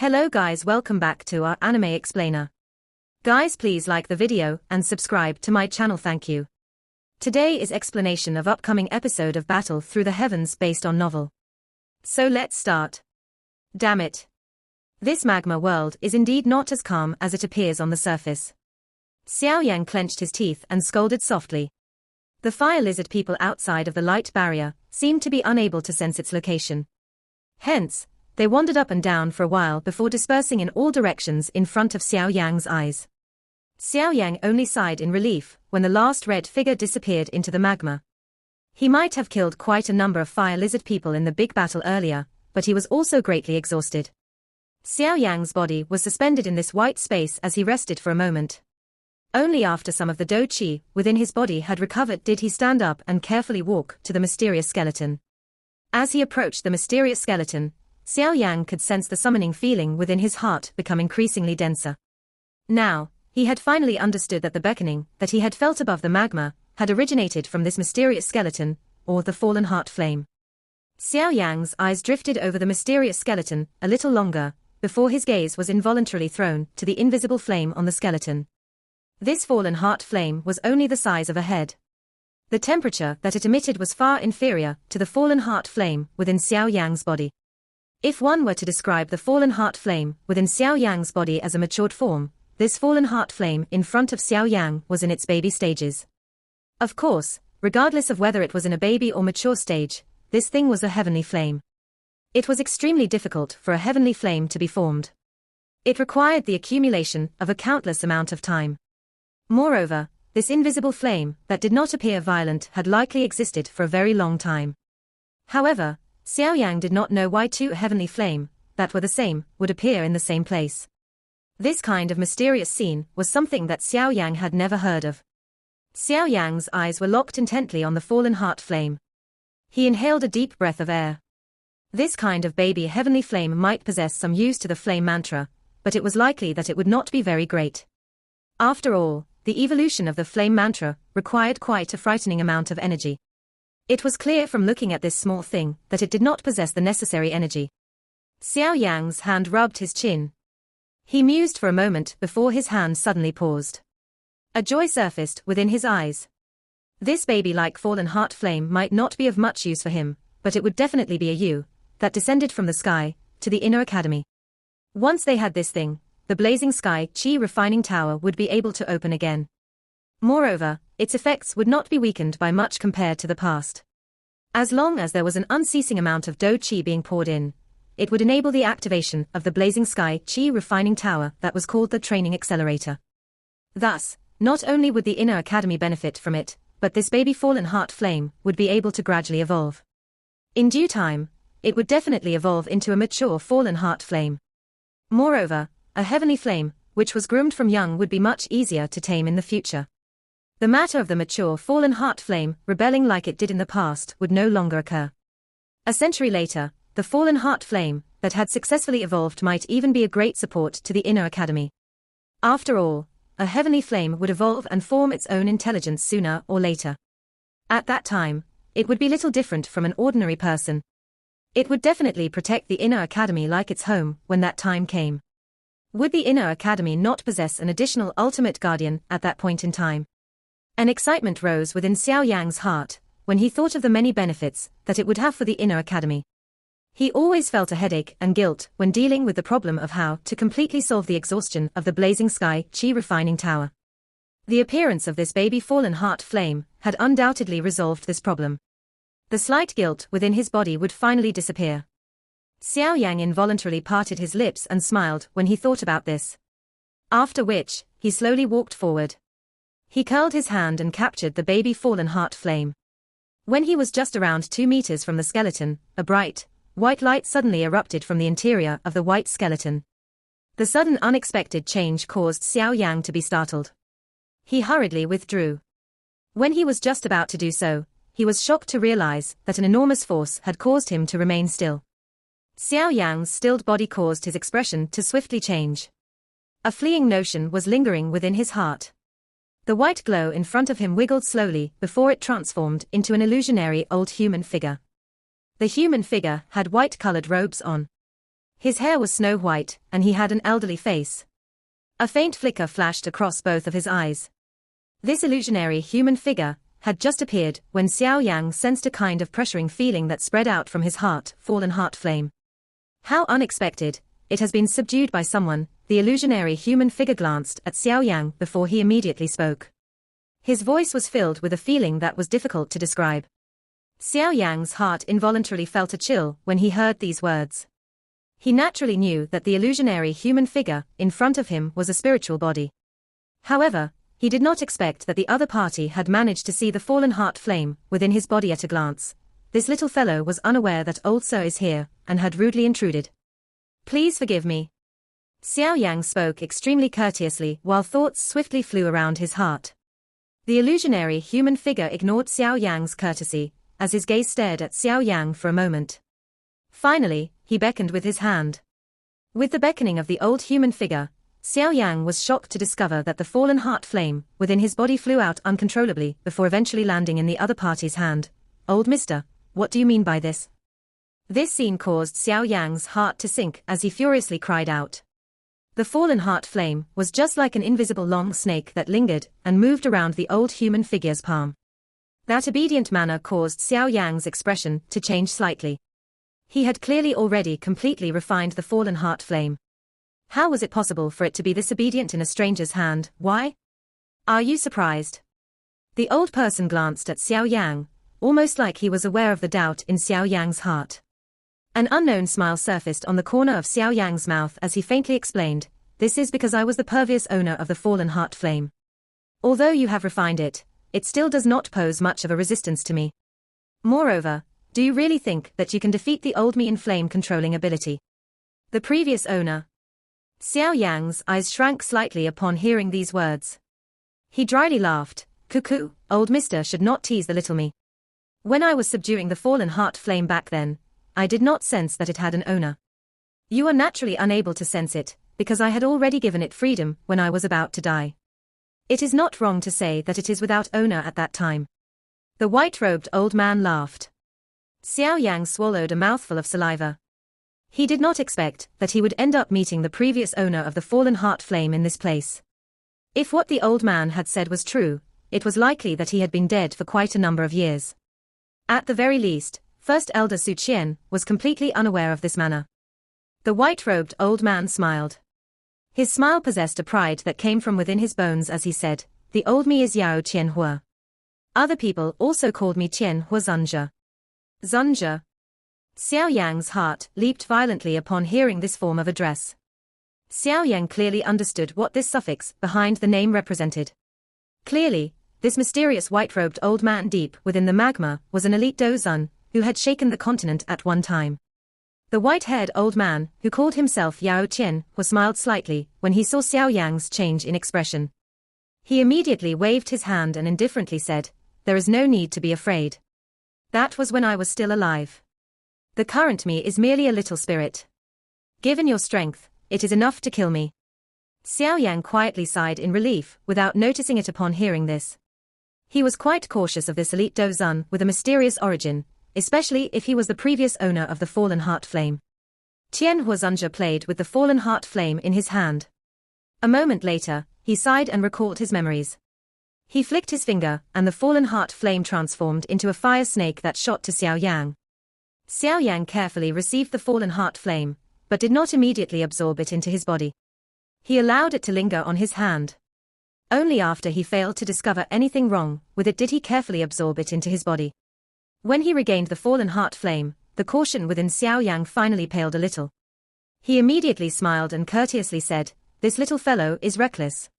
Hello guys, welcome back to our anime explainer. Guys, please like the video and subscribe to my channel, thank you. Today is explanation of upcoming episode of Battle Through the Heavens based on novel. So let's start. Damn it. This magma world is indeed not as calm as it appears on the surface. Xiao Yan clenched his teeth and scolded softly. The fire lizard people outside of the light barrier seemed to be unable to sense its location. Hence, they wandered up and down for a while before dispersing in all directions in front of Xiao Yang's eyes. Xiao Yang only sighed in relief when the last red figure disappeared into the magma. He might have killed quite a number of fire lizard people in the big battle earlier, but he was also greatly exhausted. Xiao Yang's body was suspended in this white space as he rested for a moment. Only after some of the Do Qi within his body had recovered did he stand up and carefully walk to the mysterious skeleton. As he approached the mysterious skeleton, Xiao Yang could sense the summoning feeling within his heart become increasingly denser. Now, he had finally understood that the beckoning that he had felt above the magma had originated from this mysterious skeleton, or the fallen heart flame. Xiao Yang's eyes drifted over the mysterious skeleton a little longer, before his gaze was involuntarily thrown to the invisible flame on the skeleton. This fallen heart flame was only the size of a head. The temperature that it emitted was far inferior to the fallen heart flame within Xiao Yang's body. If one were to describe the fallen heart flame within Xiao Yang's body as a matured form, this fallen heart flame in front of Xiao Yang was in its baby stages. Of course, regardless of whether it was in a baby or mature stage, this thing was a heavenly flame. It was extremely difficult for a heavenly flame to be formed. It required the accumulation of a countless amount of time. Moreover, this invisible flame that did not appear violent had likely existed for a very long time. However, Xiao Yang did not know why two heavenly flame that were the same would appear in the same place. This kind of mysterious scene was something that Xiao Yang had never heard of. Xiao Yang's eyes were locked intently on the fallen heart flame. He inhaled a deep breath of air. This kind of baby heavenly flame might possess some use to the flame mantra, but it was likely that it would not be very great. After all, the evolution of the flame mantra required quite a frightening amount of energy. It was clear from looking at this small thing that it did not possess the necessary energy. Xiao Yang's hand rubbed his chin. He mused for a moment before his hand suddenly paused. A joy surfaced within his eyes. This baby-like fallen heart flame might not be of much use for him, but it would definitely be a you that descended from the sky to the inner academy. Once they had this thing, the blazing sky Qi refining tower would be able to open again. Moreover, its effects would not be weakened by much compared to the past. As long as there was an unceasing amount of Do Qi being poured in, it would enable the activation of the blazing sky Qi refining tower that was called the training accelerator. Thus, not only would the inner academy benefit from it, but this baby fallen heart flame would be able to gradually evolve. In due time, it would definitely evolve into a mature fallen heart flame. Moreover, a heavenly flame, which was groomed from young, would be much easier to tame in the future. The matter of the mature fallen heart flame rebelling like it did in the past would no longer occur. A century later, the fallen heart flame that had successfully evolved might even be a great support to the inner academy. After all, a heavenly flame would evolve and form its own intelligence sooner or later. At that time, it would be little different from an ordinary person. It would definitely protect the inner academy like its home when that time came. Would the inner academy not possess an additional ultimate guardian at that point in time? An excitement rose within Xiao Yang's heart when he thought of the many benefits that it would have for the inner academy. He always felt a headache and guilt when dealing with the problem of how to completely solve the exhaustion of the blazing sky Qi refining tower. The appearance of this baby fallen heart flame had undoubtedly resolved this problem. The slight guilt within his body would finally disappear. Xiao Yang involuntarily parted his lips and smiled when he thought about this. After which, he slowly walked forward. He curled his hand and captured the baby fallen heart flame. When he was just around 2 meters from the skeleton, a bright, white light suddenly erupted from the interior of the white skeleton. The sudden unexpected change caused Xiao Yang to be startled. He hurriedly withdrew. When he was just about to do so, he was shocked to realize that an enormous force had caused him to remain still. Xiao Yang's stilled body caused his expression to swiftly change. A fleeting notion was lingering within his heart. The white glow in front of him wiggled slowly before it transformed into an illusionary old human figure. The human figure had white-colored robes on. His hair was snow white, and he had an elderly face. A faint flicker flashed across both of his eyes. This illusionary human figure had just appeared when Xiao Yan sensed a kind of pressuring feeling that spread out from his heart, fallen heart flame. How unexpected! It has been subdued by someone. The illusionary human figure glanced at Xiao Yan before he immediately spoke. His voice was filled with a feeling that was difficult to describe. Xiao Yan's heart involuntarily felt a chill when he heard these words. He naturally knew that the illusionary human figure in front of him was a spiritual body. However, he did not expect that the other party had managed to see the fallen heart flame within his body at a glance. This little fellow was unaware that old Sir is here, and had rudely intruded. Please forgive me. Xiao Yan spoke extremely courteously while thoughts swiftly flew around his heart. The illusionary human figure ignored Xiao Yan's courtesy, as his gaze stared at Xiao Yan for a moment. Finally, he beckoned with his hand. With the beckoning of the old human figure, Xiao Yan was shocked to discover that the fallen heart flame within his body flew out uncontrollably before eventually landing in the other party's hand. Old mister, what do you mean by this? This scene caused Xiao Yan's heart to sink as he furiously cried out. The fallen heart flame was just like an invisible long snake that lingered and moved around the old human figure's palm. That obedient manner caused Xiao Yan's expression to change slightly. He had clearly already completely refined the fallen heart flame. How was it possible for it to be this obedient in a stranger's hand? Why? Are you surprised? The old person glanced at Xiao Yan, almost like he was aware of the doubt in Xiao Yan's heart. An unknown smile surfaced on the corner of Xiao Yan's mouth as he faintly explained, "This is because I was the previous owner of the fallen heart flame. Although you have refined it, it still does not pose much of a resistance to me. Moreover, do you really think that you can defeat the old me in flame controlling ability?" The previous owner. Xiao Yan's eyes shrank slightly upon hearing these words. He dryly laughed. "Cuckoo, old mister should not tease the little me. When I was subduing the fallen heart flame back then, I did not sense that it had an owner. You are naturally unable to sense it, because I had already given it freedom when I was about to die. It is not wrong to say that it is without owner at that time." The white-robed old man laughed. Xiao Yang swallowed a mouthful of saliva. He did not expect that he would end up meeting the previous owner of the fallen heart flame in this place. If what the old man had said was true, it was likely that he had been dead for quite a number of years. At the very least, First Elder Su Qian was completely unaware of this manner. The white-robed old man smiled. His smile possessed a pride that came from within his bones as he said, "The old me is Yao Qianhua. Other people also called me Qianhua Zunjia." Zunjia. Xiao Yang's heart leaped violently upon hearing this form of address. Xiao Yang clearly understood what this suffix behind the name represented. Clearly, this mysterious white-robed old man deep within the magma was an elite Dozun who had shaken the continent at one time. The white-haired old man, who called himself Yao Qian, smiled slightly when he saw Xiao Yang's change in expression. He immediately waved his hand and indifferently said, "There is no need to be afraid. That was when I was still alive. The current me is merely a little spirit. Given your strength, it is enough to kill me." Xiao Yan quietly sighed in relief without noticing it upon hearing this. He was quite cautious of this elite Dozun with a mysterious origin, especially if he was the previous owner of the fallen heart flame. Qianhua Zunjia played with the fallen heart flame in his hand. A moment later, he sighed and recalled his memories. He flicked his finger, and the fallen heart flame transformed into a fire snake that shot to Xiao Yang. Xiao Yang carefully received the fallen heart flame, but did not immediately absorb it into his body. He allowed it to linger on his hand. Only after he failed to discover anything wrong with it did he carefully absorb it into his body. When he regained the fallen heart flame, the caution within Xiao Yang finally paled a little. He immediately smiled and courteously said, "This little fellow is reckless.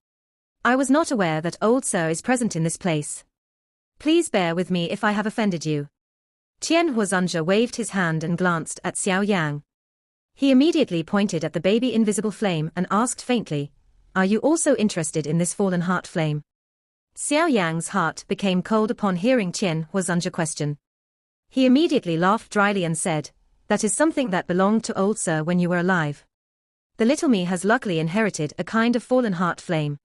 I was not aware that old Sir is present in this place. Please bear with me if I have offended you." Qianhua Zunjia waved his hand and glanced at Xiao Yang. He immediately pointed at the baby invisible flame and asked faintly, "Are you also interested in this fallen heart flame?" Xiao Yang's heart became cold upon hearing Qianhua Zunjia question. He immediately laughed dryly and said, "That is something that belonged to old Sir when you were alive. The little me has luckily inherited a kind of fallen heart flame.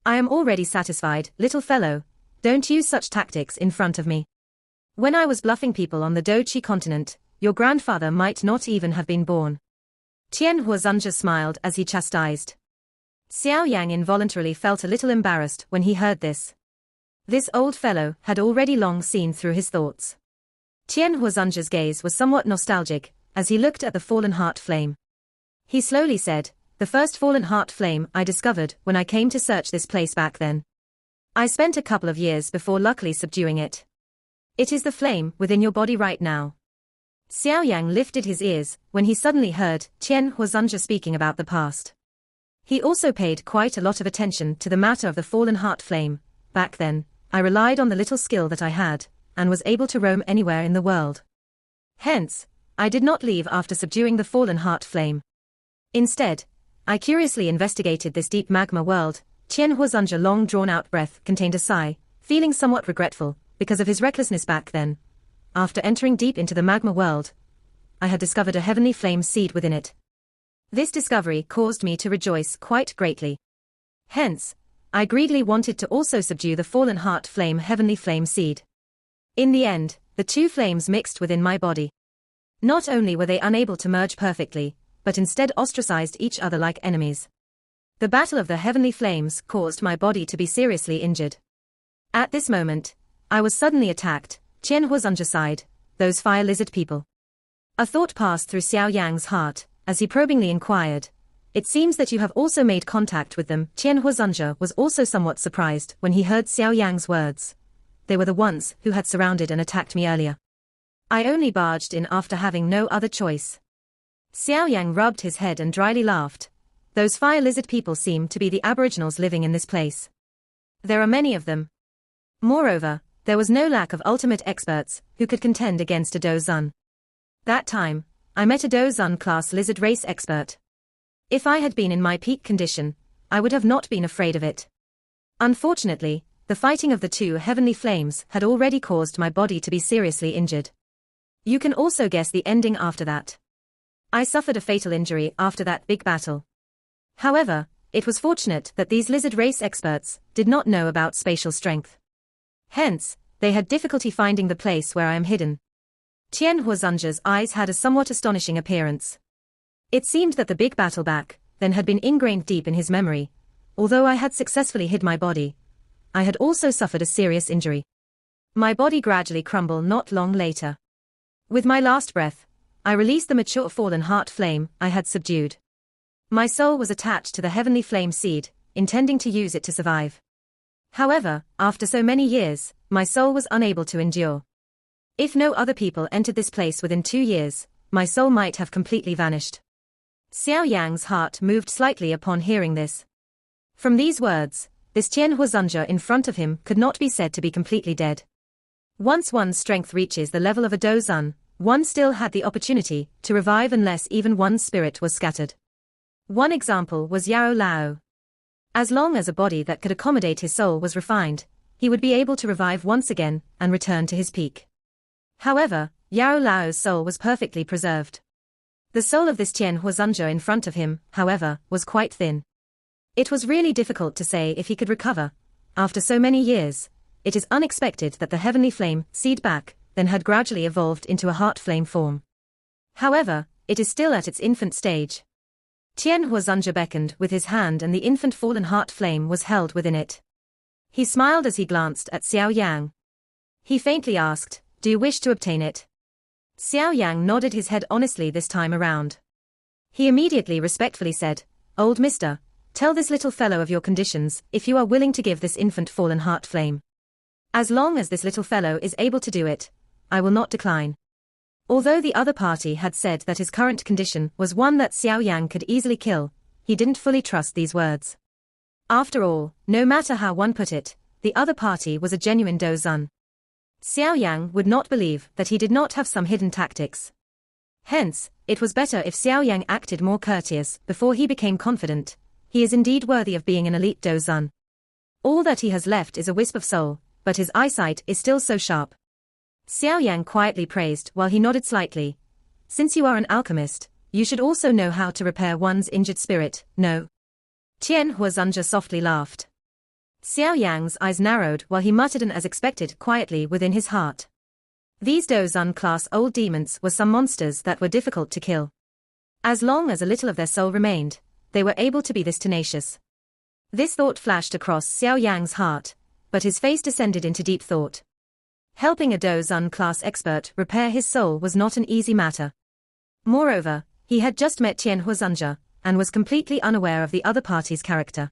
I am already satisfied, little fellow, don't use such tactics in front of me. When I was bluffing people on the Dochi continent, your grandfather might not even have been born." Tian Huazunja smiled as he chastised. Xiao Yang involuntarily felt a little embarrassed when he heard this. This old fellow had already long seen through his thoughts. Tian Huazunja's gaze was somewhat nostalgic as he looked at the fallen heart flame. He slowly said, "The first fallen heart flame I discovered when I came to search this place back then. I spent a couple of years before luckily subduing it. It is the flame within your body right now." Xiao Yang lifted his ears when he suddenly heard Tian Huazunja speaking about the past. He also paid quite a lot of attention to the matter of the fallen heart flame. "Back then, I relied on the little skill that I had, and was able to roam anywhere in the world. Hence, I did not leave after subduing the fallen heart flame. Instead, I curiously investigated this deep magma world." Tian Huazunja's long drawn-out breath contained a sigh, feeling somewhat regretful because of his recklessness back then. "After entering deep into the magma world, I had discovered a heavenly flame seed within it. This discovery caused me to rejoice quite greatly. Hence, I greedily wanted to also subdue the fallen heart flame heavenly flame seed. In the end, the two flames mixed within my body. Not only were they unable to merge perfectly, but instead ostracized each other like enemies. The battle of the heavenly flames caused my body to be seriously injured. At this moment, I was suddenly attacked." Tian Huazunja sighed, "Those fire lizard people." A thought passed through Xiao Yang's heart as he probingly inquired, "It seems that you have also made contact with them." Tian Huazunja was also somewhat surprised when he heard Xiao Yang's words. "They were the ones who had surrounded and attacked me earlier. I only barged in after having no other choice." Xiao Yang rubbed his head and dryly laughed. "Those fire lizard people seem to be the aboriginals living in this place. There are many of them. Moreover, there was no lack of ultimate experts who could contend against a Dozun. That time, I met a Dozun class lizard race expert. If I had been in my peak condition, I would have not been afraid of it. Unfortunately, the fighting of the two heavenly flames had already caused my body to be seriously injured. You can also guess the ending after that. I suffered a fatal injury after that big battle. However, it was fortunate that these lizard race experts did not know about spatial strength. Hence, they had difficulty finding the place where I am hidden." Tian Huazunja's eyes had a somewhat astonishing appearance. It seemed that the big battle back then had been ingrained deep in his memory. Although I had successfully hid my body, I had also suffered a serious injury. My body gradually crumbled not long later. With my last breath, I released the mature fallen heart flame I had subdued. My soul was attached to the heavenly flame seed, intending to use it to survive. However, after so many years, my soul was unable to endure. If no other people entered this place within 2 years, my soul might have completely vanished." Xiao Yang's heart moved slightly upon hearing this. From these words, this Tian Huazunja in front of him could not be said to be completely dead. Once one's strength reaches the level of a Dozun, one still had the opportunity to revive unless even one's spirit was scattered. One example was Yao Lao. As long as a body that could accommodate his soul was refined, he would be able to revive once again and return to his peak. However, Yao Lao's soul was perfectly preserved. The soul of this Tian Huazunja in front of him, however, was quite thin. It was really difficult to say if he could recover. After so many years, it is unexpected that the heavenly flame seed back then had gradually evolved into a heart flame form. However, it is still at its infant stage. Tian Huazunja beckoned with his hand and the infant fallen heart flame was held within it. He smiled as he glanced at Xiao Yang. He faintly asked, "Do you wish to obtain it?" Xiao Yang nodded his head honestly this time around. He immediately respectfully said, "Old mister, tell this little fellow of your conditions if you are willing to give this infant fallen heart flame. As long as this little fellow is able to do it, I will not decline." Although the other party had said that his current condition was one that Xiao Yang could easily kill, he didn't fully trust these words. After all, no matter how one put it, the other party was a genuine Dozun. Xiao Yang would not believe that he did not have some hidden tactics. Hence, it was better if Xiao Yang acted more courteous before he became confident. He is indeed worthy of being an elite Dozun. All that he has left is a wisp of soul, but his eyesight is still so sharp. Xiao Yang quietly praised while he nodded slightly. "Since you are an alchemist, you should also know how to repair one's injured spirit, no?" Tian Huazunja softly laughed. Xiao Yang's eyes narrowed while he muttered and as expected quietly within his heart. These Dozun class old demons were some monsters that were difficult to kill. As long as a little of their soul remained, they were able to be this tenacious. This thought flashed across Xiao Yang's heart, but his face descended into deep thought. Helping a Dozun class expert repair his soul was not an easy matter. Moreover, he had just met Tian Huazunja, and was completely unaware of the other party's character.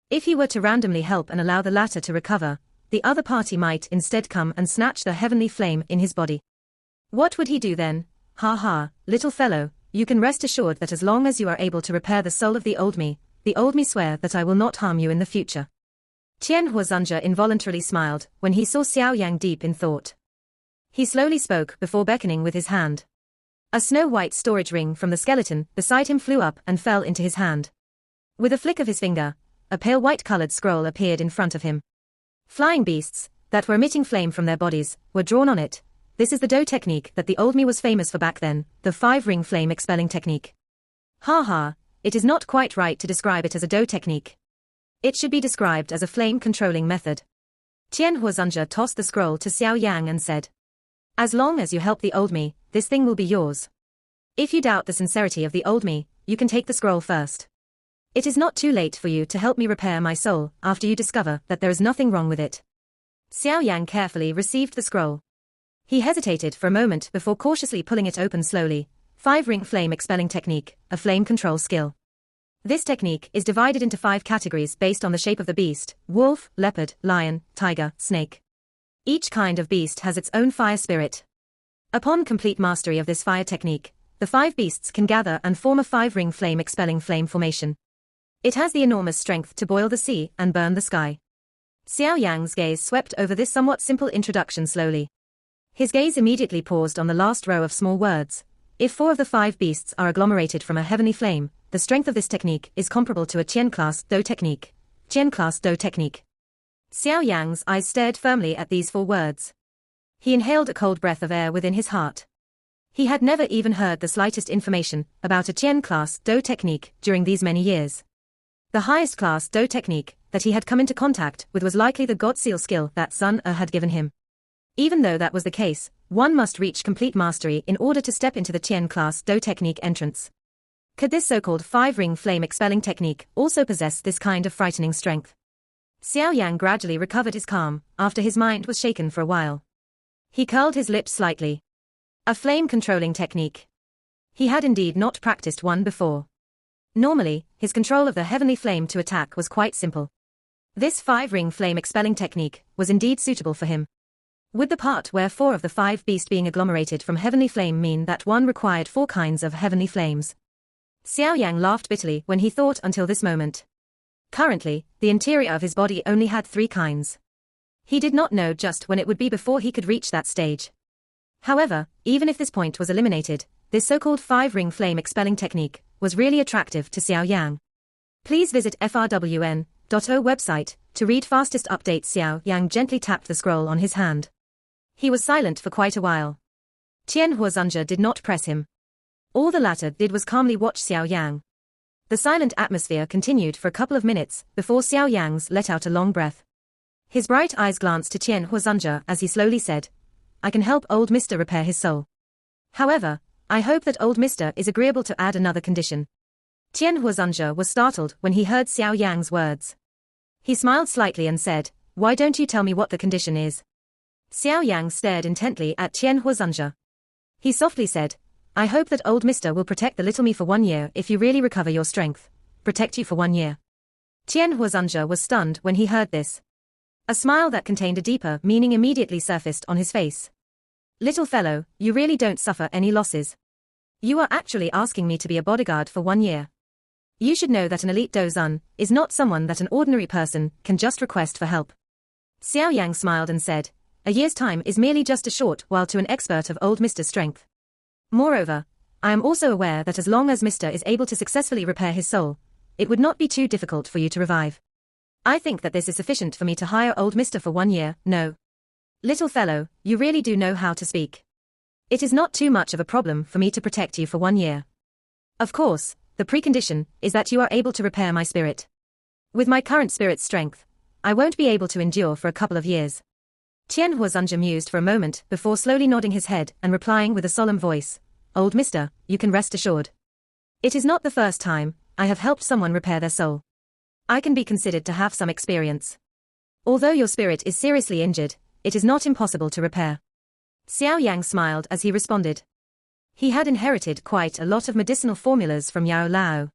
If he were to randomly help and allow the latter to recover, the other party might instead come and snatch the heavenly flame in his body. What would he do then? Ha ha, little fellow, you can rest assured that as long as you are able to repair the soul of the old me swear that I will not harm you in the future. Tian Huazunja involuntarily smiled when he saw Xiao Yang deep in thought. He slowly spoke before beckoning with his hand. A snow-white storage ring from the skeleton beside him flew up and fell into his hand. With a flick of his finger, a pale white-colored scroll appeared in front of him. Flying beasts, that were emitting flame from their bodies, were drawn on it. This is the Do technique that the old me was famous for back then, the 5-ring flame expelling technique. Ha ha, it is not quite right to describe it as a Do technique. It should be described as a flame-controlling method. Tian Huazunja tossed the scroll to Xiao Yang and said, as long as you help the old me, this thing will be yours. If you doubt the sincerity of the old me, you can take the scroll first. It is not too late for you to help me repair my soul after you discover that there is nothing wrong with it. Xiao Yang carefully received the scroll. He hesitated for a moment before cautiously pulling it open slowly. 5-ring flame expelling technique, a flame control skill. This technique is divided into 5 categories based on the shape of the beast: wolf, leopard, lion, tiger, snake. Each kind of beast has its own fire spirit. Upon complete mastery of this fire technique, the 5 beasts can gather and form a 5-ring flame expelling flame formation. It has the enormous strength to boil the sea and burn the sky. Xiao Yang's gaze swept over this somewhat simple introduction slowly. His gaze immediately paused on the last row of small words. If 4 of the 5 beasts are agglomerated from a heavenly flame, the strength of this technique is comparable to a Tian class Do technique. Tian class Do technique. Xiao Yang's eyes stared firmly at these 4 words. He inhaled a cold breath of air within his heart. He had never even heard the slightest information about a Tian class Do technique during these many years. The highest class Do technique that he had come into contact with was likely the God Seal skill that Sun Er had given him. Even though that was the case, one must reach complete mastery in order to step into the Tian class Do technique entrance. Could this so-called 5-ring flame expelling technique also possess this kind of frightening strength? Xiao Yang gradually recovered his calm after his mind was shaken for a while. He curled his lips slightly. A flame-controlling technique. He had indeed not practiced one before. Normally, his control of the heavenly flame to attack was quite simple. This 5-ring flame expelling technique was indeed suitable for him. Would the part where 4 of the 5 beasts being agglomerated from heavenly flame mean that one required 4 kinds of heavenly flames? Xiao Yang laughed bitterly when he thought until this moment. Currently, the interior of his body only had 3 kinds. He did not know just when it would be before he could reach that stage. However, even if this point was eliminated, this so-called 5-ring flame expelling technique was really attractive to Xiao Yang. Please visit frwn.o website to read fastest updates. Xiao Yang gently tapped the scroll on his hand. He was silent for quite a while. Tian Huazunja did not press him. All the latter did was calmly watch Xiao Yang. The silent atmosphere continued for a couple of minutes before Xiao Yang's let out a long breath. His bright eyes glanced to Tian Huazunja as he slowly said, I can help old Mr. repair his soul. However, I hope that old Mr. is agreeable to add another condition. Tian Huazunja was startled when he heard Xiao Yang's words. He smiled slightly and said, why don't you tell me what the condition is? Xiao Yang stared intently at Tian Huazunja. He softly said, I hope that old Mr. will protect the little me for 1 year if you really recover your strength. Protect you for 1 year. Tian Huazunja was stunned when he heard this. A smile that contained a deeper meaning immediately surfaced on his face. Little fellow, you really don't suffer any losses. You are actually asking me to be a bodyguard for 1 year. You should know that an elite Dozun is not someone that an ordinary person can just request for help. Xiao Yang smiled and said, a year's time is merely just a short while to an expert of old Mr.'s strength. Moreover, I am also aware that as long as Mr. is able to successfully repair his soul, it would not be too difficult for you to revive. I think that this is sufficient for me to hire old Mr. for 1 year. No. Little fellow, you really do know how to speak. It is not too much of a problem for me to protect you for 1 year. Of course, the precondition is that you are able to repair my spirit. With my current spirit's strength, I won't be able to endure for a couple of years. Tian Huazunja mused for a moment before slowly nodding his head and replying with a solemn voice, Old Mister, you can rest assured. It is not the first time I have helped someone repair their soul. I can be considered to have some experience. Although your spirit is seriously injured, it is not impossible to repair. Xiao Yang smiled as he responded. He had inherited quite a lot of medicinal formulas from Yao Lao.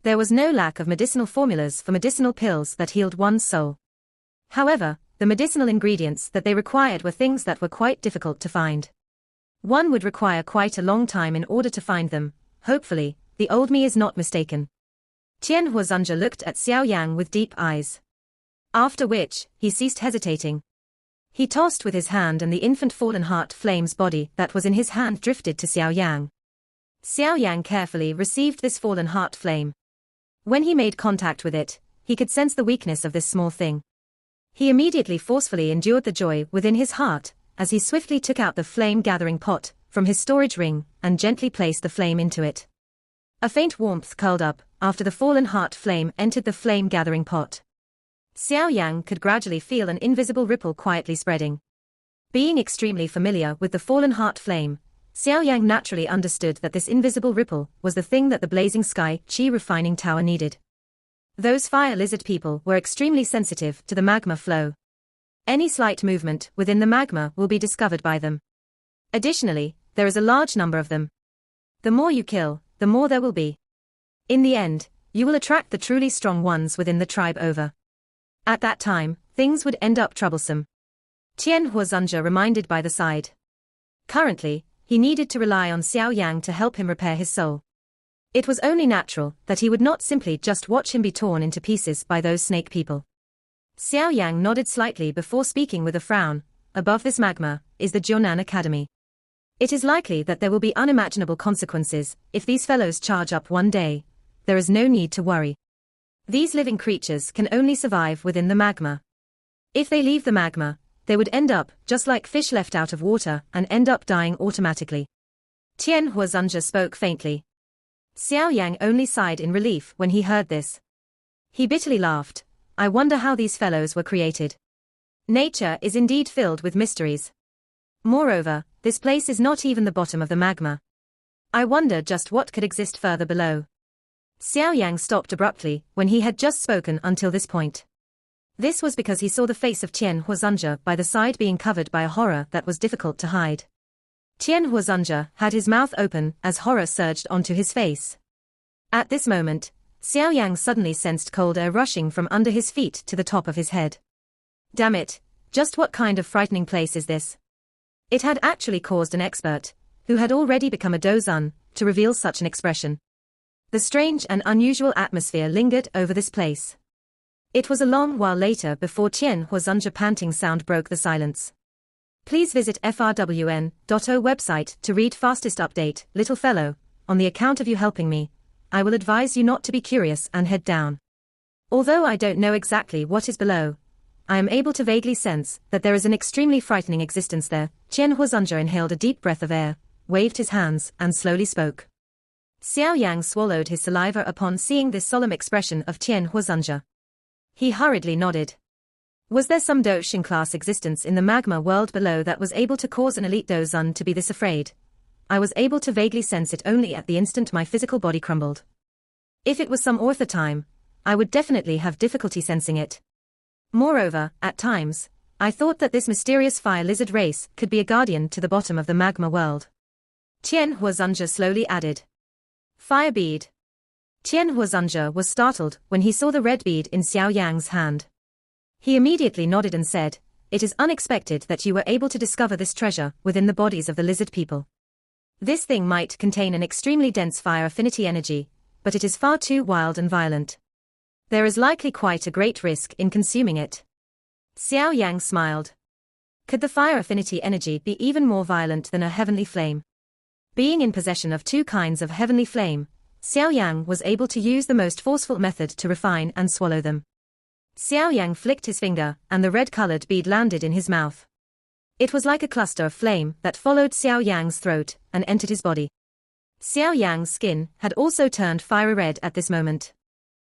There was no lack of medicinal formulas for medicinal pills that healed one's soul. However, the medicinal ingredients that they required were things that were quite difficult to find. One would require quite a long time in order to find them. Hopefully, the old me is not mistaken. Tian Huazunja looked at Xiao Yang with deep eyes. After which, he ceased hesitating. He tossed with his hand and the infant fallen heart flame's body that was in his hand drifted to Xiao Yang. Xiao Yang carefully received this fallen heart flame. When he made contact with it, he could sense the weakness of this small thing. He immediately forcefully endured the joy within his heart, as he swiftly took out the flame-gathering pot from his storage ring and gently placed the flame into it. A faint warmth curled up after the fallen heart flame entered the flame-gathering pot. Xiao Yang could gradually feel an invisible ripple quietly spreading. Being extremely familiar with the fallen heart flame, Xiao Yang naturally understood that this invisible ripple was the thing that the blazing sky chi refining tower needed. Those fire lizard people were extremely sensitive to the magma flow. Any slight movement within the magma will be discovered by them. Additionally, there is a large number of them. The more you kill, the more there will be. In the end, you will attract the truly strong ones within the tribe over. At that time, things would end up troublesome. Tian Huazunja reminded by the side. Currently, he needed to rely on Xiao Yang to help him repair his soul. It was only natural that he would not simply just watch him be torn into pieces by those snake people. Xiao Yang nodded slightly before speaking with a frown. Above this magma is the Jiunan Academy. It is likely that there will be unimaginable consequences if these fellows charge up one day. There is no need to worry. These living creatures can only survive within the magma. If they leave the magma, they would end up just like fish left out of water and end up dying automatically. Tian Huazunja spoke faintly. Xiao Yang only sighed in relief when he heard this. He bitterly laughed. I wonder how these fellows were created. Nature is indeed filled with mysteries. Moreover, this place is not even the bottom of the magma. I wonder just what could exist further below. Xiao Yang stopped abruptly when he had just spoken until this point. This was because he saw the face of Tian Huazunja by the side being covered by a horror that was difficult to hide. Tian Huazunja had his mouth open as horror surged onto his face. At this moment, Xiao Yang suddenly sensed cold air rushing from under his feet to the top of his head. Damn it, just what kind of frightening place is this? It had actually caused an expert, who had already become a dozun, to reveal such an expression. The strange and unusual atmosphere lingered over this place. It was a long while later before Tian Huazunja panting sound broke the silence. Please visit frwn.o website to read fastest update, little fellow. On the account of you helping me, I will advise you not to be curious and head down. Although I don't know exactly what is below, I am able to vaguely sense that there is an extremely frightening existence there. Tian Huazunja inhaled a deep breath of air, waved his hands, and slowly spoke. Xiao Yang swallowed his saliva upon seeing this solemn expression of Tian Huazunja. He hurriedly nodded. Was there some Doshin class existence in the magma world below that was able to cause an elite dozun to be this afraid? I was able to vaguely sense it only at the instant my physical body crumbled. If it was some Ortha time, I would definitely have difficulty sensing it. Moreover, at times, I thought that this mysterious fire lizard race could be a guardian to the bottom of the magma world. Tian Huazunja slowly added. Fire bead. Tian Huazunja was startled when he saw the red bead in Xiao Yang's hand. He immediately nodded and said, It is unexpected that you were able to discover this treasure within the bodies of the lizard people. This thing might contain an extremely dense fire affinity energy, but it is far too wild and violent. There is likely quite a great risk in consuming it. Xiao Yang smiled. Could the fire affinity energy be even more violent than a heavenly flame? Being in possession of two kinds of heavenly flame, Xiao Yang was able to use the most forceful method to refine and swallow them. Xiao Yang flicked his finger, and the red-colored bead landed in his mouth. It was like a cluster of flame that followed Xiao Yang's throat and entered his body. Xiao Yang's skin had also turned fiery red at this moment.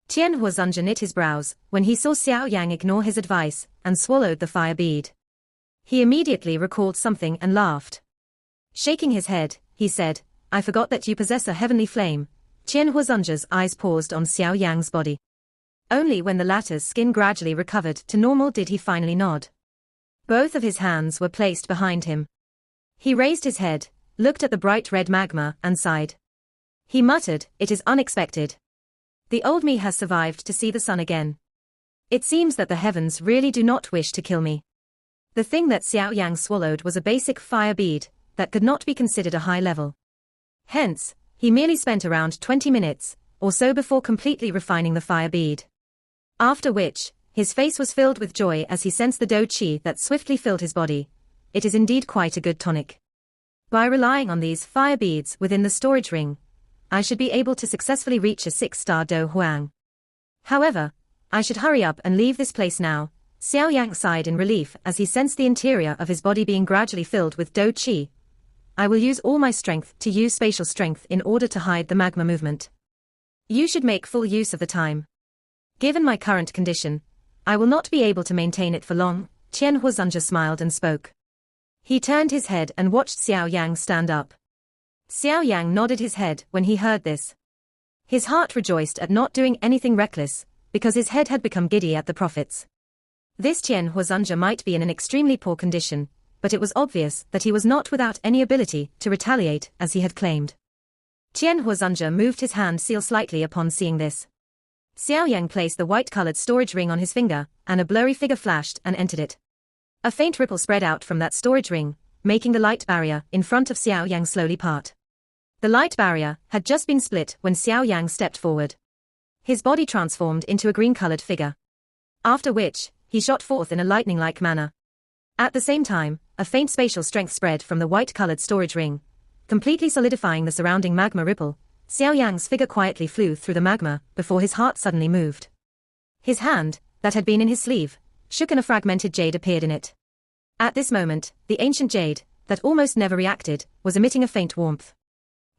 Tian Huazunja knit his brows when he saw Xiao Yang ignore his advice and swallowed the fire bead. He immediately recalled something and laughed. Shaking his head, he said, I forgot that you possess a heavenly flame. Qian Huizhen's eyes paused on Xiao Yang's body. Only when the latter's skin gradually recovered to normal did he finally nod. Both of his hands were placed behind him. He raised his head, looked at the bright red magma, and sighed. He muttered, "It is unexpected. The old me has survived to see the sun again. It seems that the heavens really do not wish to kill me." The thing that Xiao Yang swallowed was a basic fire bead that could not be considered a high level. Hence, he merely spent around 20 minutes or so before completely refining the fire bead. After which, his face was filled with joy as he sensed the dou qi that swiftly filled his body. It is indeed quite a good tonic. By relying on these fire beads within the storage ring, I should be able to successfully reach a 6-star Do Huang. However, I should hurry up and leave this place now. Xiao Yang sighed in relief as he sensed the interior of his body being gradually filled with dou qi. I will use all my strength to use spatial strength in order to hide the magma movement. You should make full use of the time. Given my current condition, I will not be able to maintain it for long. Qian Huizhen smiled and spoke. He turned his head and watched Xiao Yang stand up. Xiao Yang nodded his head when he heard this. His heart rejoiced at not doing anything reckless, because his head had become giddy at the profits. This Qian Huizhen might be in an extremely poor condition, but it was obvious that he was not without any ability to retaliate as he had claimed. Qian Huizhen moved his hand seal slightly upon seeing this. Xiao Yang placed the white-colored storage ring on his finger, and a blurry figure flashed and entered it. A faint ripple spread out from that storage ring, making the light barrier in front of Xiao Yang slowly part. The light barrier had just been split when Xiao Yang stepped forward. His body transformed into a green-colored figure. After which, he shot forth in a lightning-like manner. At the same time, a faint spatial strength spread from the white-colored storage ring, completely solidifying the surrounding magma ripple. Xiao Yang's figure quietly flew through the magma before his heart suddenly moved. His hand, that had been in his sleeve, shook and a fragmented jade appeared in it. At this moment, the ancient jade, that almost never reacted, was emitting a faint warmth.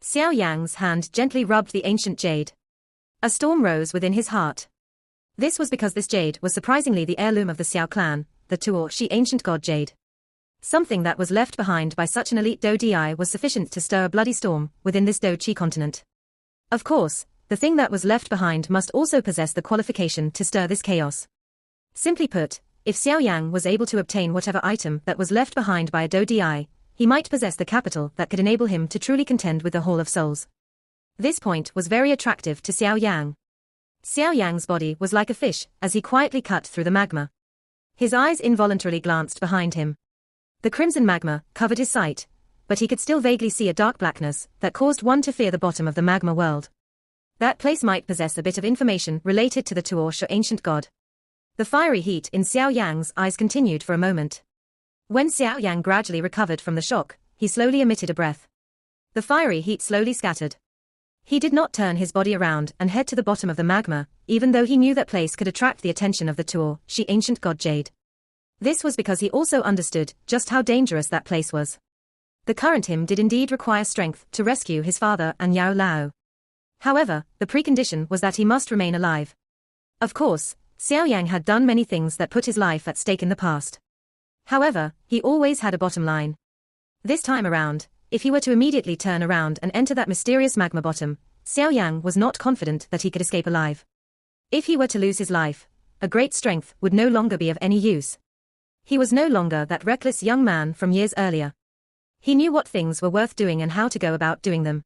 Xiao Yang's hand gently rubbed the ancient jade. A storm rose within his heart. This was because this jade was surprisingly the heirloom of the Xiao clan, the Tuo Shi ancient god jade. Something that was left behind by such an elite Do Di was sufficient to stir a bloody storm within this Do Chi continent. Of course, the thing that was left behind must also possess the qualification to stir this chaos. Simply put, if Xiao Yang was able to obtain whatever item that was left behind by a Do Di, he might possess the capital that could enable him to truly contend with the Hall of Souls. This point was very attractive to Xiao Yang. Xiao Yang's body was like a fish as he quietly cut through the magma. His eyes involuntarily glanced behind him. The crimson magma covered his sight, but he could still vaguely see a dark blackness that caused one to fear the bottom of the magma world. That place might possess a bit of information related to the Tuo Shi ancient god. The fiery heat in Xiao Yang's eyes continued for a moment. When Xiao Yang gradually recovered from the shock, he slowly emitted a breath. The fiery heat slowly scattered. He did not turn his body around and head to the bottom of the magma, even though he knew that place could attract the attention of the Tuo Shi ancient god jade. This was because he also understood just how dangerous that place was. The current him did indeed require strength to rescue his father and Yao Lao. However, the precondition was that he must remain alive. Of course, Xiao Yang had done many things that put his life at stake in the past. However, he always had a bottom line. This time around, if he were to immediately turn around and enter that mysterious magma bottom, Xiao Yang was not confident that he could escape alive. If he were to lose his life, a great strength would no longer be of any use. He was no longer that reckless young man from years earlier. He knew what things were worth doing and how to go about doing them.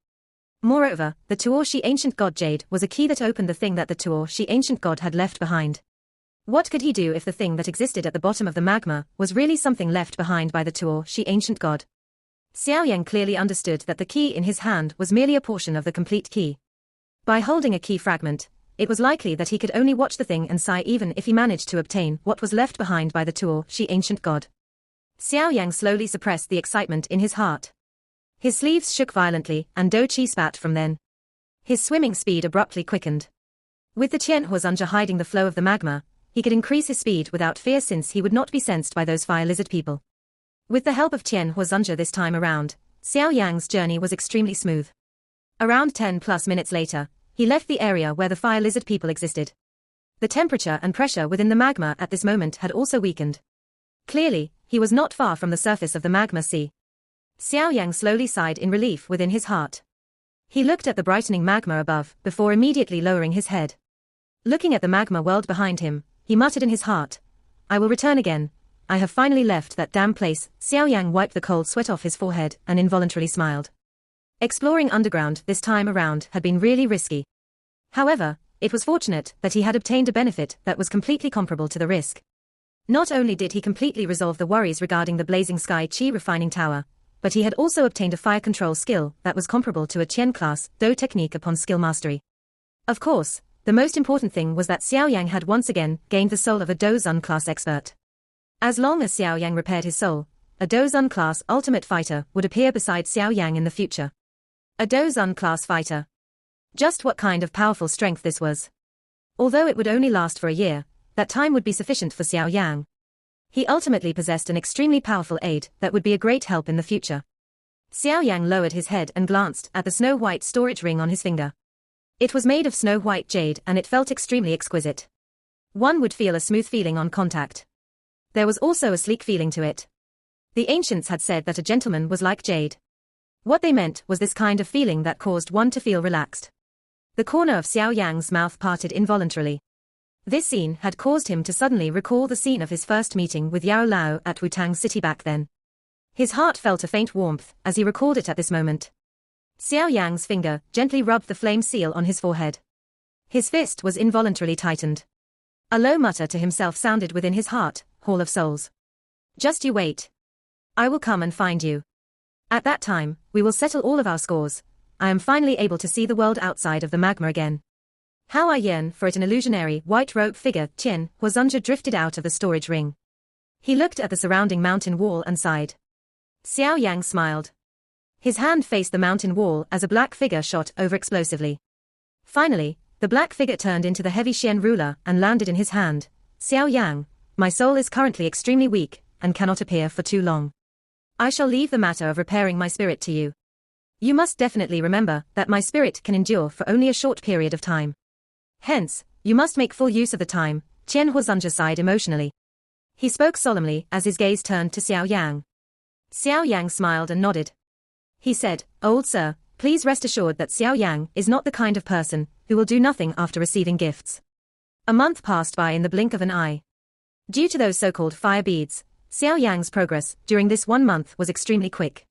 Moreover, the Tuo Shi ancient god jade was a key that opened the thing that the Tuo Shi ancient god had left behind. What could he do if the thing that existed at the bottom of the magma was really something left behind by the Tuo Shi ancient god? Xiao Yang clearly understood that the key in his hand was merely a portion of the complete key. By holding a key fragment, it was likely that he could only watch the thing and sigh even if he managed to obtain what was left behind by the Tuo Shi ancient god. Xiao Yang slowly suppressed the excitement in his heart. His sleeves shook violently and Do Chi spat from then. His swimming speed abruptly quickened. With the Qian Huizhen hiding the flow of the magma, he could increase his speed without fear since he would not be sensed by those fire lizard people. With the help of Qian Huizhen this time around, Xiao Yang's journey was extremely smooth. Around 10+ minutes later, he left the area where the fire lizard people existed. The temperature and pressure within the magma at this moment had also weakened. Clearly, he was not far from the surface of the magma sea. Xiao Yang slowly sighed in relief within his heart. He looked at the brightening magma above, before immediately lowering his head. Looking at the magma world behind him, he muttered in his heart, "I will return again. I have finally left that damn place." Xiao Yang wiped the cold sweat off his forehead and involuntarily smiled. Exploring underground this time around had been really risky. However, it was fortunate that he had obtained a benefit that was completely comparable to the risk. Not only did he completely resolve the worries regarding the Blazing Sky Chi refining tower, but he had also obtained a fire control skill that was comparable to a Qian class Do technique upon skill mastery. Of course, the most important thing was that Xiao Yang had once again gained the soul of a Do Zun class expert. As long as Xiao Yang repaired his soul, a Do Zun class ultimate fighter would appear beside Xiao Yang in the future. A Do Zun class fighter. Just what kind of powerful strength this was. Although it would only last for a year, that time would be sufficient for Xiao Yang. He ultimately possessed an extremely powerful aid that would be a great help in the future. Xiao Yang lowered his head and glanced at the snow-white storage ring on his finger. It was made of snow-white jade and it felt extremely exquisite. One would feel a smooth feeling on contact. There was also a sleek feeling to it. The ancients had said that a gentleman was like jade. What they meant was this kind of feeling that caused one to feel relaxed. The corner of Xiao Yang's mouth parted involuntarily. This scene had caused him to suddenly recall the scene of his first meeting with Yao Lao at Wutang City back then. His heart felt a faint warmth as he recalled it at this moment. Xiao Yang's finger gently rubbed the flame seal on his forehead. His fist was involuntarily tightened. A low mutter to himself sounded within his heart, Hall of Souls. Just you wait. I will come and find you. At that time, we will settle all of our scores. I am finally able to see the world outside of the magma again. How I yearn for it. An illusionary white robe figure, Qian Huazunja, drifted out of the storage ring. He looked at the surrounding mountain wall and sighed. Xiao Yang smiled. His hand faced the mountain wall as a black figure shot over explosively. Finally, the black figure turned into the heavy Xian ruler and landed in his hand. Xiao Yang, my soul is currently extremely weak and cannot appear for too long. I shall leave the matter of repairing my spirit to you. You must definitely remember that my spirit can endure for only a short period of time. Hence, you must make full use of the time. Qian Huazunja sighed emotionally. He spoke solemnly as his gaze turned to Xiao Yang. Xiao Yang smiled and nodded. He said, Old sir, please rest assured that Xiao Yang is not the kind of person who will do nothing after receiving gifts. A month passed by in the blink of an eye. Due to those so-called fire beads, Xiao Yang's progress during this 1 month was extremely quick.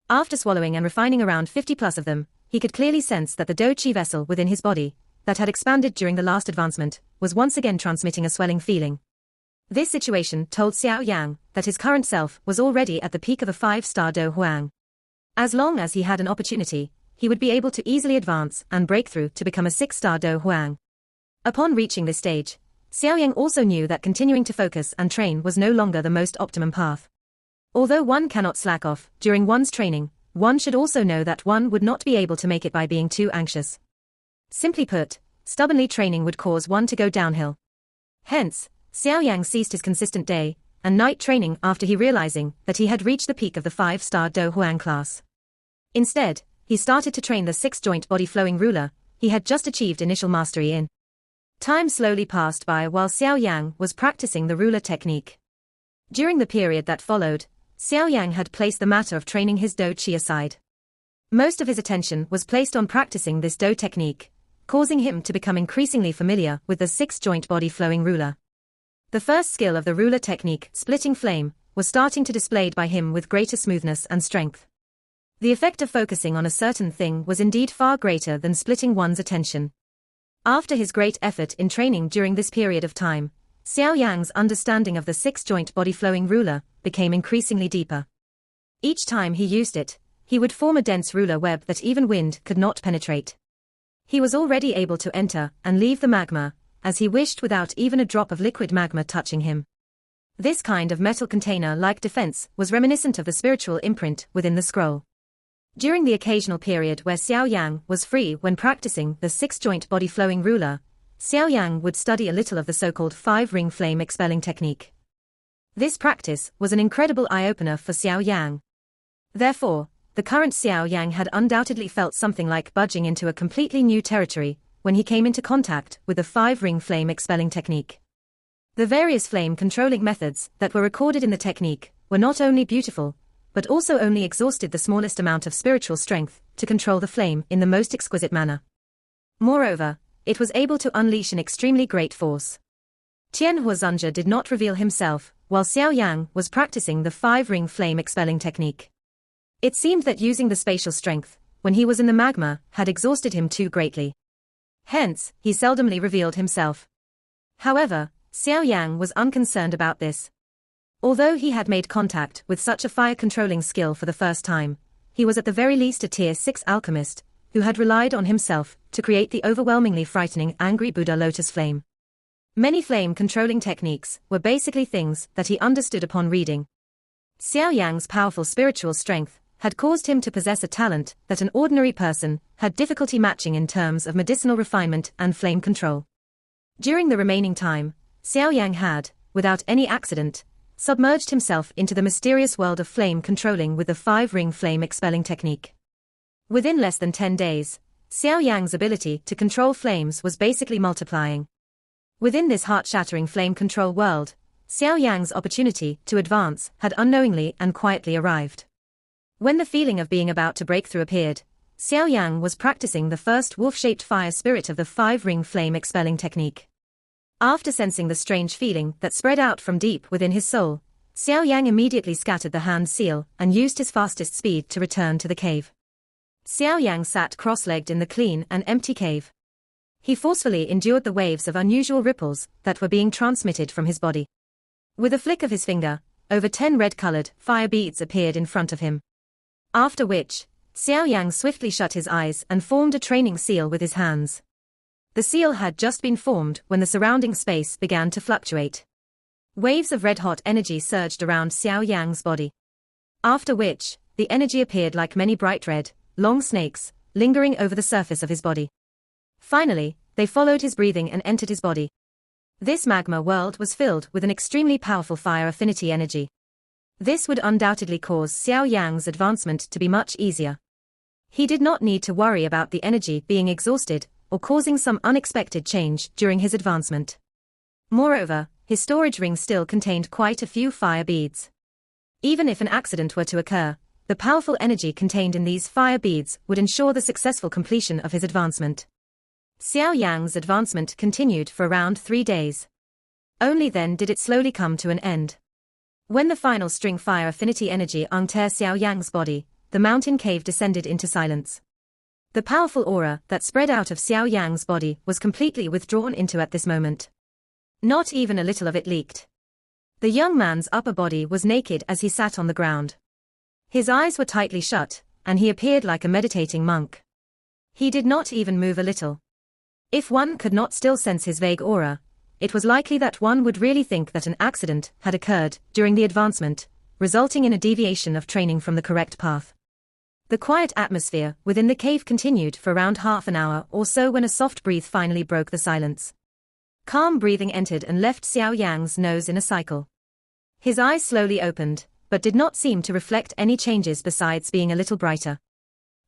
After swallowing and refining around 50 plus of them, he could clearly sense that the Do Chi vessel within his body, that had expanded during the last advancement, was once again transmitting a swelling feeling. This situation told Xiao Yang that his current self was already at the peak of a 5-star Do Huang. As long as he had an opportunity, he would be able to easily advance and break through to become a 6-star Do Huang. Upon reaching this stage, Xiao Yang also knew that continuing to focus and train was no longer the most optimum path. Although one cannot slack off during one's training, one should also know that one would not be able to make it by being too anxious. Simply put, stubbornly training would cause one to go downhill. Hence, Xiao Yang ceased his consistent day and night training after he realizing that he had reached the peak of the 5-star Do Huang class. Instead, he started to train the 6-joint body flowing ruler he had just achieved initial mastery in. Time slowly passed by while Xiao Yang was practicing the ruler technique. During the period that followed, Xiao Yang had placed the matter of training his Do Chi aside. Most of his attention was placed on practicing this Do technique, causing him to become increasingly familiar with the 6-joint body flowing ruler. The first skill of the ruler technique, splitting flame, was starting to displayed by him with greater smoothness and strength. The effect of focusing on a certain thing was indeed far greater than splitting one's attention. After his great effort in training during this period of time, Xiao Yang's understanding of the 6-joint body flowing ruler became increasingly deeper. Each time he used it, he would form a dense ruler web that even wind could not penetrate. He was already able to enter and leave the magma, as he wished without even a drop of liquid magma touching him. This kind of metal container-like defense was reminiscent of the spiritual imprint within the scroll. During the occasional period where Xiao Yang was free when practicing the 6-joint body flowing ruler, Xiao Yang would study a little of the so-called 5-ring flame expelling technique. This practice was an incredible eye-opener for Xiao Yang. Therefore, the current Xiao Yang had undoubtedly felt something like budging into a completely new territory when he came into contact with the 5-ring flame expelling technique. The various flame controlling methods that were recorded in the technique were not only beautiful, but also only exhausted the smallest amount of spiritual strength to control the flame in the most exquisite manner. Moreover, it was able to unleash an extremely great force. Tian Huazunja did not reveal himself, while Xiao Yan was practicing the 5-ring flame expelling technique. It seemed that using the spatial strength, when he was in the magma, had exhausted him too greatly. Hence, he seldomly revealed himself. However, Xiao Yan was unconcerned about this. Although he had made contact with such a fire-controlling skill for the first time, he was at the very least a Tier 6 alchemist, who had relied on himself to create the overwhelmingly frightening Angry Buddha Lotus Flame. Many flame-controlling techniques were basically things that he understood upon reading. Xiao Yang's powerful spiritual strength had caused him to possess a talent that an ordinary person had difficulty matching in terms of medicinal refinement and flame control. During the remaining time, Xiao Yan had, without any accident, submerged himself into the mysterious world of flame controlling with the 5-ring flame expelling technique. Within less than 10 days, Xiao Yang's ability to control flames was basically multiplying. Within this heart-shattering flame control world, Xiao Yang's opportunity to advance had unknowingly and quietly arrived. When the feeling of being about to break through appeared, Xiao Yan was practicing the first wolf-shaped fire spirit of the 5-ring flame expelling technique. After sensing the strange feeling that spread out from deep within his soul, Xiao Yan immediately scattered the hand seal and used his fastest speed to return to the cave. Xiao Yan sat cross-legged in the clean and empty cave. He forcefully endured the waves of unusual ripples that were being transmitted from his body. With a flick of his finger, over 10 red-colored fire beads appeared in front of him. After which, Xiao Yan swiftly shut his eyes and formed a training seal with his hands. The seal had just been formed when the surrounding space began to fluctuate. Waves of red-hot energy surged around Xiao Yan's body. After which, the energy appeared like many bright red, long snakes, lingering over the surface of his body. Finally, they followed his breathing and entered his body. This magma world was filled with an extremely powerful fire affinity energy. This would undoubtedly cause Xiao Yan's advancement to be much easier. He did not need to worry about the energy being exhausted or causing some unexpected change during his advancement. Moreover, his storage ring still contained quite a few fire beads. Even if an accident were to occur, the powerful energy contained in these fire beads would ensure the successful completion of his advancement. Xiao Yan's advancement continued for around 3 days. Only then did it slowly come to an end. When the final string fire affinity energy entered Xiao Yan's body, the mountain cave descended into silence. The powerful aura that spread out of Xiao Yan's body was completely withdrawn into at this moment. Not even a little of it leaked. The young man's upper body was naked as he sat on the ground. His eyes were tightly shut, and he appeared like a meditating monk. He did not even move a little. If one could not still sense his vague aura, it was likely that one would really think that an accident had occurred during the advancement, resulting in a deviation of training from the correct path. The quiet atmosphere within the cave continued for around half an hour or so when a soft breath finally broke the silence. Calm breathing entered and left Xiao Yan's nose in a cycle. His eyes slowly opened, but did not seem to reflect any changes besides being a little brighter.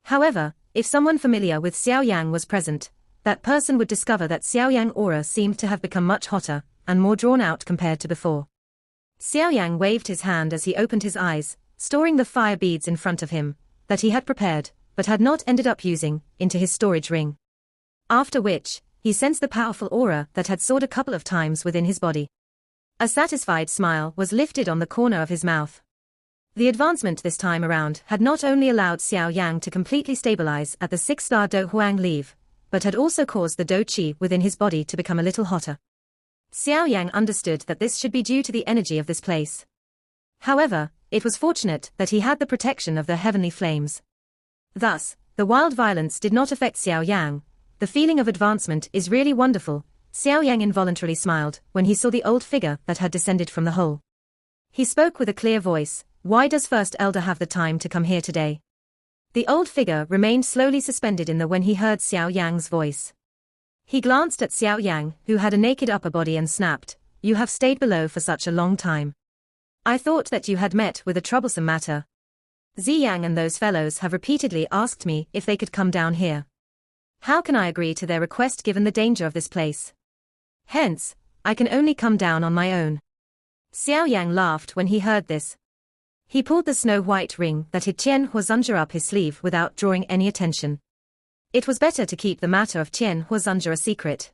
However, if someone familiar with Xiao Yan was present, that person would discover that Xiao Yang aura seemed to have become much hotter and more drawn out compared to before. Xiao Yang waved his hand as he opened his eyes, storing the fire beads in front of him, that he had prepared, but had not ended up using, into his storage ring. After which, he sensed the powerful aura that had soared a couple of times within his body. A satisfied smile was lifted on the corner of his mouth. The advancement this time around had not only allowed Xiao Yang to completely stabilize at the 6-star Do Huang leave, but had also caused the Do Qi within his body to become a little hotter. Xiao Yang understood that this should be due to the energy of this place. However, it was fortunate that he had the protection of the heavenly flames. Thus, the wild violence did not affect Xiao Yang. The feeling of advancement is really wonderful. Xiao Yang involuntarily smiled when he saw the old figure that had descended from the hole. He spoke with a clear voice, "Why does First Elder have the time to come here today?" The old figure remained slowly suspended in the when he heard Xiao Yang's voice. He glanced at Xiao Yang, who had a naked upper body, and snapped, "You have stayed below for such a long time. I thought that you had met with a troublesome matter. Ziyang and those fellows have repeatedly asked me if they could come down here. How can I agree to their request given the danger of this place? Hence, I can only come down on my own." Xiao Yang laughed when he heard this. He pulled the snow-white ring that hid Tian Huazunja up his sleeve without drawing any attention. It was better to keep the matter of Tian Huazunja a secret.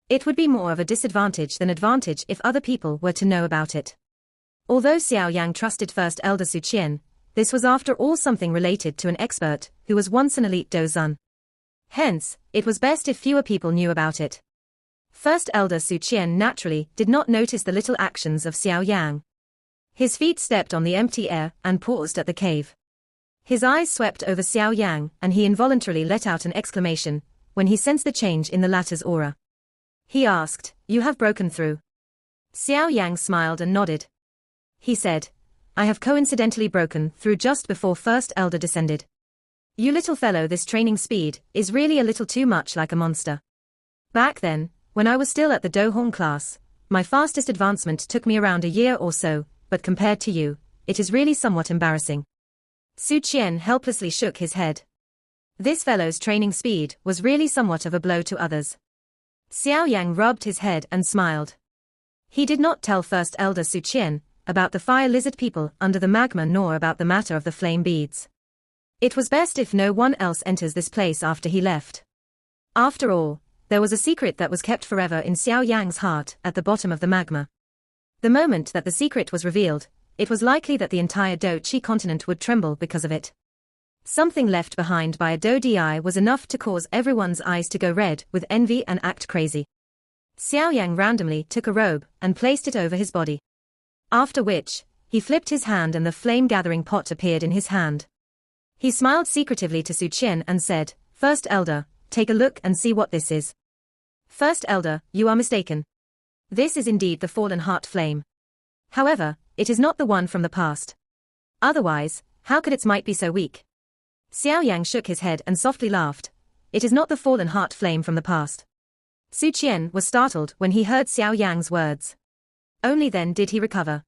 It would be more of a disadvantage than advantage if other people were to know about it. Although Xiao Yang trusted First Elder Su Qian, this was after all something related to an expert who was once an elite dozun. Hence, it was best if fewer people knew about it. First Elder Su Qian naturally did not notice the little actions of Xiao Yang. His feet stepped on the empty air and paused at the cave. His eyes swept over Xiao Yang and he involuntarily let out an exclamation when he sensed the change in the latter's aura. He asked, "You have broken through?" Xiao Yang smiled and nodded. He said, "I have coincidentally broken through just before First Elder descended. You little fellow, this training speed is really a little too much like a monster. Back then, when I was still at the Dohorn class, my fastest advancement took me around a year or so, but compared to you, it is really somewhat embarrassing." Su Qian helplessly shook his head. This fellow's training speed was really somewhat of a blow to others. Xiao Yang rubbed his head and smiled. He did not tell First Elder Su Qian about the fire lizard people under the magma nor about the matter of the flame beads. It was best if no one else enters this place after he left. After all, there was a secret that was kept forever in Xiao Yang's heart at the bottom of the magma. The moment that the secret was revealed, it was likely that the entire Do Chi continent would tremble because of it. Something left behind by a Do Di was enough to cause everyone's eyes to go red with envy and act crazy. Xiao Yang randomly took a robe and placed it over his body. After which, he flipped his hand and the flame-gathering pot appeared in his hand. He smiled secretively to Su Qian and said, "First Elder, take a look and see what this is." "First Elder, you are mistaken. This is indeed the fallen heart flame. However, it is not the one from the past. Otherwise, how could its might be so weak?" Xiao Yang shook his head and softly laughed. "It is not the fallen heart flame from the past." Su Qian was startled when he heard Xiao Yang's words. Only then did he recover.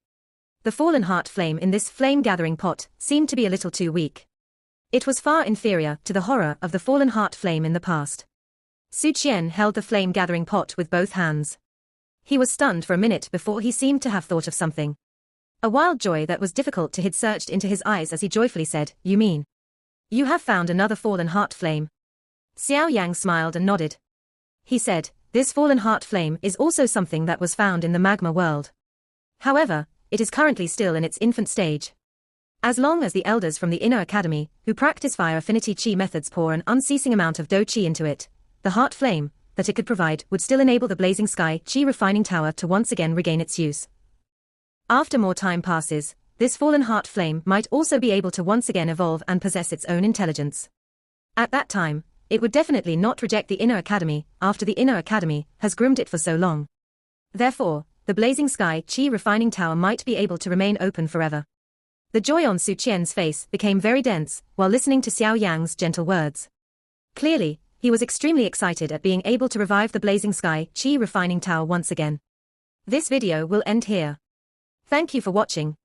The fallen heart flame in this flame-gathering pot seemed to be a little too weak. It was far inferior to the horror of the fallen heart flame in the past. Su Qian held the flame-gathering pot with both hands. He was stunned for a minute before he seemed to have thought of something. A wild joy that was difficult to hide surged into his eyes as he joyfully said, "You mean? You have found another fallen heart flame?" Xiao Yang smiled and nodded. He said, "This fallen heart flame is also something that was found in the magma world. However, it is currently still in its infant stage. As long as the elders from the inner academy, who practice fire affinity chi methods, pour an unceasing amount of Do Chi into it, the heart flame that it could provide would still enable the blazing sky chi refining tower to once again regain its use. After more time passes, this fallen heart flame might also be able to once again evolve and possess its own intelligence. At that time, it would definitely not reject the inner academy after the inner academy has groomed it for so long. Therefore, the blazing sky chi refining tower might be able to remain open forever." The joy on Su Qian's face became very dense while listening to Xiao Yang's gentle words. Clearly, he was extremely excited at being able to revive the blazing sky chi refining tower once again. This video will end here. Thank you for watching.